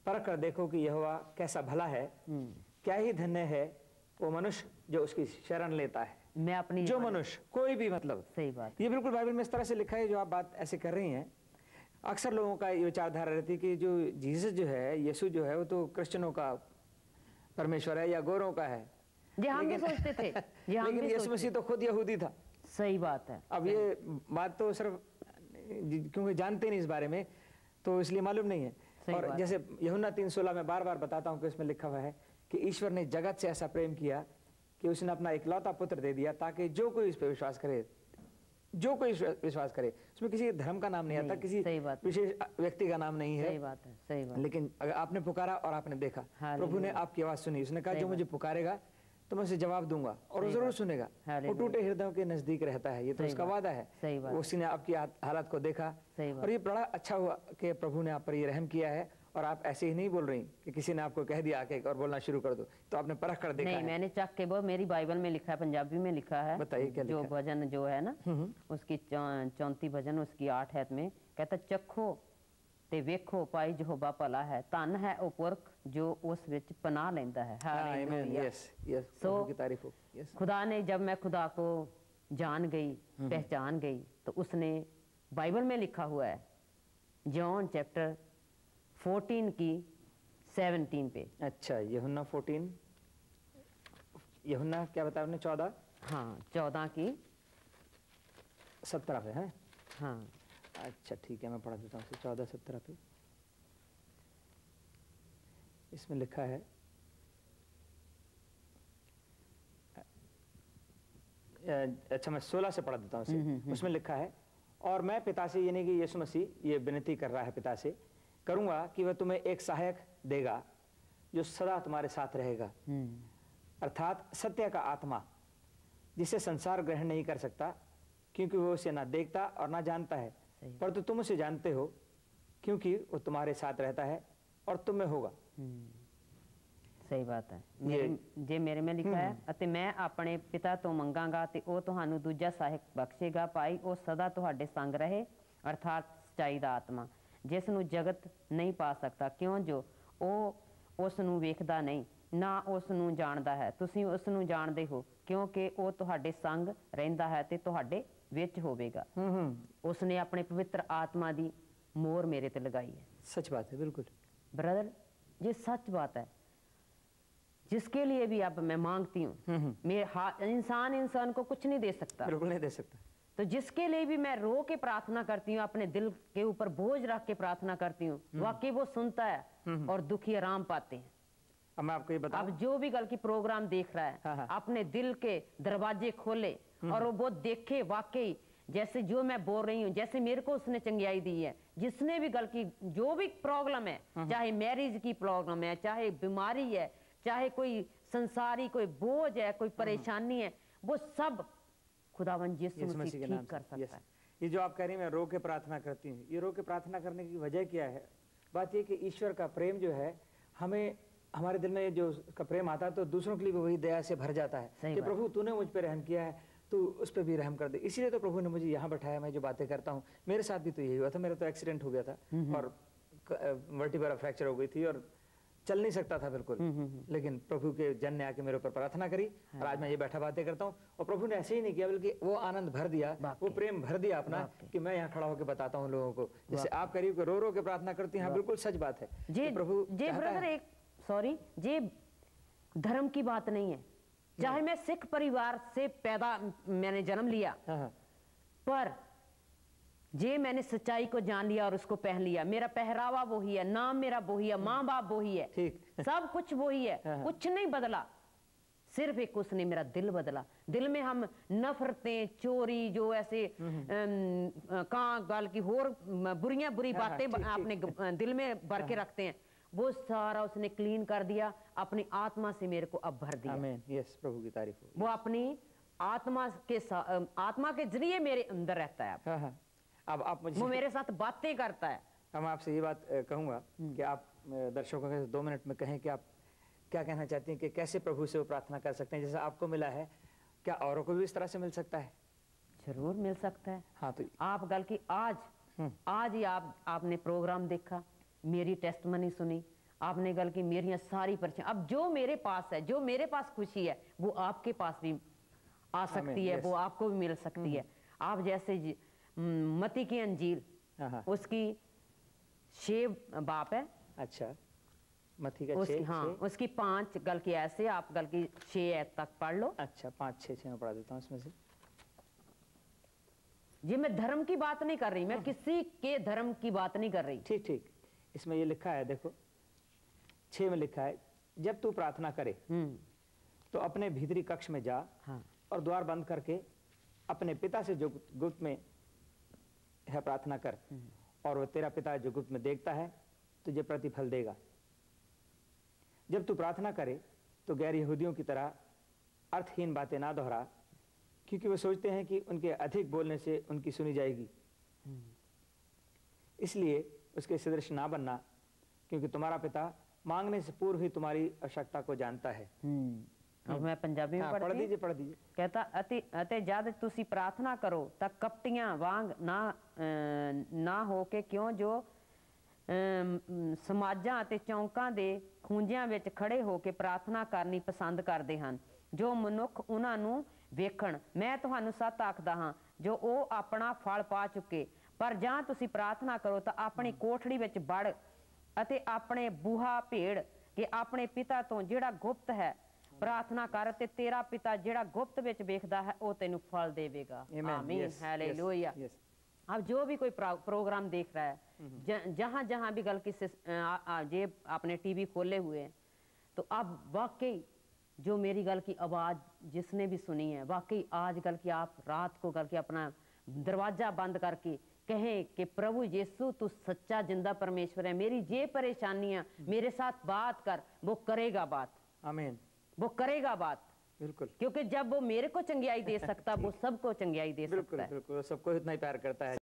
परख कर देखो कि यहोवा कैसा भला है, क्या ही धन्य है वो मनुष्य जो उसकी शरण लेता है। मैं अपनी जो मनुष्य, कोई भी, मतलब सही बात, ये बिल्कुल बाइबल में इस तरह से लिखा है। जो आप बात ऐसे कर रही हैं, अक्सर लोगों का ये विचारधारा रहती है कि जो जीसस जो है, यीशु जो है, वो तो क्रिश्चियनों का परमेश्वर है या गोरों का है। जी हम भी सोचते थे, लेकिन यीशु मसीह तो खुद यहूदी था। सही बात है। अब ये बात तो सिर्फ क्योंकि जानते नहीं इस बारे में, तो इसलिए मालूम नहीं है। और जैसे यूहन्ना 3:16 में बार बार बताता हूँ कि इसमें लिखा हुआ है कि ईश्वर ने जगत से ऐसा प्रेम किया कि उसने अपना इकलौता पुत्र दे दिया, ताकि जो कोई इस पर विश्वास करे, जो कोई विश्वास करे, उसमें किसी धर्म का नाम नहीं आता, किसी विशेष व्यक्ति का नाम नहीं है। सही बात है, सही बात। लेकिन अगर आपने पुकारा और आपने देखा, प्रभु ने आपकी आवाज सुनी, उसने कहा जो मुझे पुकारेगा तो मैं उसे जवाब दूंगा, और वो जरूर सुनेगा। वो टूटे हृदयों के नजदीक रहता है, ये तो उसका वादा है। उसने आपकी हालत को देखा, और ये बड़ा अच्छा हुआ कि प्रभु ने आप पर ये रहम किया है। और आप ऐसे ही नहीं बोल रही कि किसी ने आपको कह दिया आके और बोलना शुरू कर दो, तो आपने परख कर देखा। नहीं, मैंने चख के, वो मेरी बाइबल में लिखा है, पंजाबी में लिखा है। बताइए क्या लिखा है? जो भजन जो है ना, उसकी 34 भजन उसकी 8 है में कहता, चखो ते वेखो पाई यहोवा भला है, धन है ओ पुरख जो उस विच पनाह लेंदा है। खुदा ने, जब मैं खुदा को जान गई, पहचान गई, तो उसने बाइबल में लिखा हुआ है जॉन चैप्टर 14 की 17 पे। अच्छा, यूहन्ना 14, यूहन्ना क्या बताया आपने? 14? हाँ, 14 की 17 पे है। हाँ, अच्छा ठीक है, मैं पढ़ा देता हूँ 14-17 पे। इसमें लिखा है, अच्छा मैं 16 से पढ़ा देता हूँ। उसमें लिखा है, और मैं पिता से, यानी कि यीशु मसीह ये विनती कर रहा है पिता से, करूंगा कि वह तुम्हें एक सहायक देगा जो सदा तुम्हारे साथ रहेगा, अर्थात सत्य का आत्मा, जिसे संसार ग्रहण नहीं कर सकता क्योंकि वो उसे ना देखता और ना जानता है, परंतु तुम उसे जानते हो क्योंकि वो तुम्हारे साथ रहता है और तुम में होगा। सही बात है। जे मेरे में लिखा है, अते मैं अपने पिता तो मंगांगा ते ओ तुहानू दूजा सहायक बख्शेगा, पाई ओ सदा तुहाडे संग रहे, अर्थात सच्चाई दा आत्मा, जिस नू जगत नहीं पा सकता, क्यों जो ओ उस नू वेखदा नहीं ना उस नू जानदा है, तुसीं उस नू जानदे हो क्योंकि ओ तुहाडे संग रहिंदा है ते तुहाडे विच होवेगा। उसने अपने पवित्र आत्मा दी मोहर मेरे ते लगाई है। सच बात है, बिल्कुल ब्रदर, ये सच बात है, जिसके लिए भी अब मैं मांगती हूँ, मेरे इंसान को कुछ नहीं दे सकता, बिल्कुल नहीं दे सकता, तो जिसके लिए भी मैं रो के प्रार्थना करती हूँ, अपने दिल के ऊपर बोझ रख के प्रार्थना करती हूँ, वाकई वो सुनता है और दुखी आराम पाते हैं। अब मैं आपको ये बताऊं, अब जो भी कल की प्रोग्राम देख रहा है, हाँ। अपने दिल के दरवाजे खोले और वो देखे वाकई जैसे जो मैं बोल रही हूँ, जैसे मेरे को उसने चंगियाई दी है। जिसने भी गल की जो भी प्रॉब्लम है, चाहे मैरिज की प्रॉब्लम है, चाहे बीमारी है, चाहे कोई संसारी कोई बोझ है, कोई परेशानी है, वो सब खुदावंद यीशु मसीह ठीक कर सकता है। ये जो आप कह रही हैं मैं रो के प्रार्थना करती हूँ, ये रो के प्रार्थना करने की वजह क्या है? बात ये कि ईश्वर का प्रेम जो है, हमें हमारे दिल में जो उसका प्रेम आता है तो दूसरों के लिए भी वही दया से भर जाता है कि प्रभु तूने मुझ पर रहम किया है, तो उस पर भी रहम कर दे। इसीलिए तो प्रभु ने मुझे यहाँ बैठाया, मैं जो बातें करता हूँ। मेरे साथ भी तो यही हुआ था, मेरा तो एक्सीडेंट हो गया था और वर्टिब्रा फ्रैक्चर हो गई थी और चल नहीं सकता था बिल्कुल, लेकिन प्रभु के जन ने आके मेरे ऊपर प्रार्थना करी और आज मैं ये बैठा बातें करता हूँ। और प्रभु ने ऐसे ही नहीं किया, बल्कि वो आनंद भर दिया, वो प्रेम भर दिया अपना, कि मैं यहाँ खड़ा होकर बताता हूँ लोगों को, जैसे आप करिए रो रो के प्रार्थना करती हैं। बिल्कुल सच बात है जी प्रभु। जी ब्रदर, एक सॉरी जी, धर्म की बात नहीं है, चाहे मैं सिख परिवार से पैदा, मैंने जन्म लिया, पर जे मैंने सच्चाई को जान लिया और उसको पहन लिया, मेरा पहरावा वही है, नाम मेरा वही है, माँ बाप वही है, सब कुछ वही है, कुछ नहीं बदला, सिर्फ एक उसने मेरा दिल बदला। दिल में हम नफरतें, चोरी, जो ऐसे कां गाल की होर बुरियां बुरी बातें अपने दिल में भर के रखते हैं, वो सारा उसने क्लीन कर दिया, अपनी आत्मा से मेरे को अब भर दिया। आमीन। यस, प्रभु की तारीफ हो। वो अपनी आत्मा के जरिए मेरे अंदर रहता है। अब आप मुझे, वो मेरे साथ बातें करता है। अब मैं आपसे ये बात कहूंगा कि आप दर्शकों के 2 मिनट में कहें कि आप क्या कहना चाहती हैं कि कैसे प्रभु से वो प्रार्थना कर सकते हैं जैसा आपको मिला है, क्या औरों को भी इस तरह से मिल सकता है? जरूर मिल सकता है। हाँ, तो आप गल की आज ही आपने प्रोग्राम देखा, मेरी टेस्टमनी सुनी, आपने गल की मेरी सारी परेशानी, अब जो मेरे पास है, जो मेरे पास खुशी है वो आपके पास भी आ सकती है, वो आपको भी मिल सकती है। आप जैसे मती की अंजील, उसकी 6 बाप है। अच्छा, मती का उसकी, हाँ, उसकी 5 गल की ऐसे, आप गल की 6 तक पढ़ लो। अच्छा, 5 6 मैं पढ़ा देता हूँ उसमें से। ये मैं धर्म की बात नहीं कर रही, मैं किसी के धर्म की बात नहीं कर रही। ठीक ठीक, इसमें ये लिखा है, देखो 6 में लिखा है, जब तू प्रार्थना करे तो अपने भीतरी कक्ष में जा, हाँ, और द्वार बंद करके अपने पिता से जो गुप्त में है प्रार्थना कर, और वह तेरा पिता जो गुप्त में देखता है तुझे प्रतिफल देगा। जब तू प्रार्थना करे तो गैर यहूदियों की तरह अर्थहीन बातें ना दोहरा, क्योंकि वो सोचते हैं कि उनके अधिक बोलने से उनकी सुनी जाएगी। इसलिए उसके सदृश ना बनना, क्योंकि तुम्हारा पिता मांगने से पूर्व ही तुम्हारी आवश्यकता को जानता है। अब मैं पंजाबी में पढ़ दीजिए, पढ़ दीजिए। कहता अते जद तुसी प्रार्थना करो तब कपटियां वांग ना हो के, क्यों जो समाजां ते चौंकां दे खूंजियां विच खड़े हो के प्रार्थना करनी पसंद करते हैं, जो मनुख उन्हां नूं ਵੇਖਣ। मैं ਤੁਹਾਨੂੰ सच आखदा हां, जो ਉਹ ਆਪਣਾ ਫਲ ਪਾ ਚੁੱਕੇ। पर ਜਾਂ ਤੁਸੀਂ प्रार्थना करो तो अपनी कोठड़ी ਵਿੱਚ ਵੜ ਅਤੇ ਆਪਣੇ ਬੂਹਾ ਭੇੜ ਕਿ ਆਪਣੇ ਪਿਤਾ ਤੋਂ ਜਿਹੜਾ ਗੁਪਤ ਹੈ प्रार्थना कर, ते तेरा पिता जेड़ा गुप्त विच वेखदा है वो तेनू फल देवेगा। आमीन, हालेलुया। अब जो भी कोई प्रोग्राम देख रहा है, जहां जहां भी गल की जे आपने टीवी खोले हुए हैं, तो अब वाकई जो मेरी गल की आवाज जिसने भी सुनी है, वाकई आज गल की आप रात को गल की अपना दरवाजा बंद करके कहें कि प्रभु यीशु तू सच्चा जिंदा परमेश्वर है, मेरी ये परेशानियां मेरे साथ बात कर, वो करेगा बात। आमीन, वो करेगा बात, बिल्कुल, क्योंकि जब वो मेरे को चंगियाई दे सकता, वो सबको चंगियाई दे सकता है। बिल्कुल, सबको इतना ही प्यार करता है।